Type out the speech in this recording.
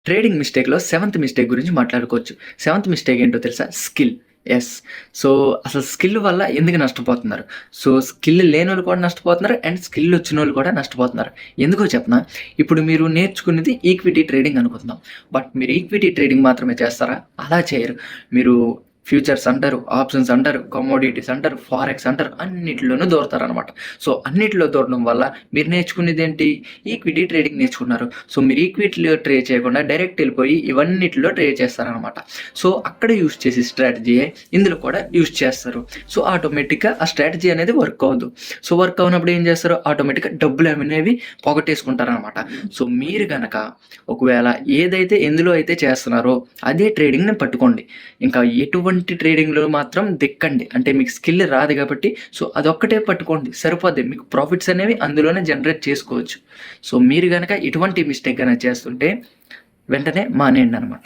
Trading మిస్టేక్‌లో seventh mistake గురించి మాట్లాడుకోవచ్చు. Seventh mistake ఏంటో తెలుసా? స్కిల్. యెస్. సో, అసలు స్కిల్ వల్ల ఎందుకు నష్టపోతున్నారు? సో, స్కిల్ లేనోళ్ళు కూడా నష్టపోతున్నారు. అండ్ స్కిల్ వచ్చినోళ్ళు కూడా నష్టపోతున్నారు. ఎందుకో చెప్పనా? ఇప్పుడు మీరు నేర్చుకున్నది ఈక్విటీ ట్రేడింగ్ అనుకుందాం. బట్ మీరు ఈక్విటీ ట్రేడింగ్ మాత్రమే చేస్తారా? అలా చేయరు. మీరు ఫ్యూచర్స్ అంటారు, ఆప్షన్స్ అంటారు, కమోడిటీస్ అంటారు, ఫారెక్స్ అంటారు, అన్నిటిలోనూ దూరతారనమాట. సో, అన్నిటిలో దూరడం వల్ల మీరు నేర్చుకునేదేంటి? ఈక్విటీ ట్రేడింగ్ నేర్చుకున్నారు. సో, మీరు ఈక్విటీలో ట్రేడ్ చేయకుండా డైరెక్ట్ వెళ్ళిపోయి ఇవన్నిటిలో ట్రేడ్ చేస్తారనమాట. సో, అక్కడ యూజ్ చేసే స్ట్రాటజీయే ఇందులో కూడా యూజ్ చేస్తారు. సో, ఆటోమేటిక్‌గా ఆ స్ట్రాటజీ అనేది వర్క్ అవ్వదు. సో, వర్క్ అవ్వనప్పుడు ఏం చేస్తారు? ఆటోమేటిక్‌గా డబ్బులు అనేవి పోగొట్టేసుకుంటారనమాట. సో, మీరు గనక ఒకవేళ ఏదైతే ఎందులో అయితే చేస్తున్నారో అదే ట్రేడింగ్‌ని పట్టుకోండి. ఇంకా ఎటువంటి ట్రేడింగ్‌లో మాత్రం దిక్కండి. అంటే మీకు స్కిల్ రాదు కాబట్టి సో, అదొక్కటే పట్టుకోండి సరిపోద్ది. మీకు ప్రాఫిట్స్ అనేవి అందులోనే జనరేట్ చేసుకోవచ్చు. సో, మీరు గనక ఇటువంటి మిస్టేక్ గనక చేస్తుంటే వెంటనే మానేయండనమాట.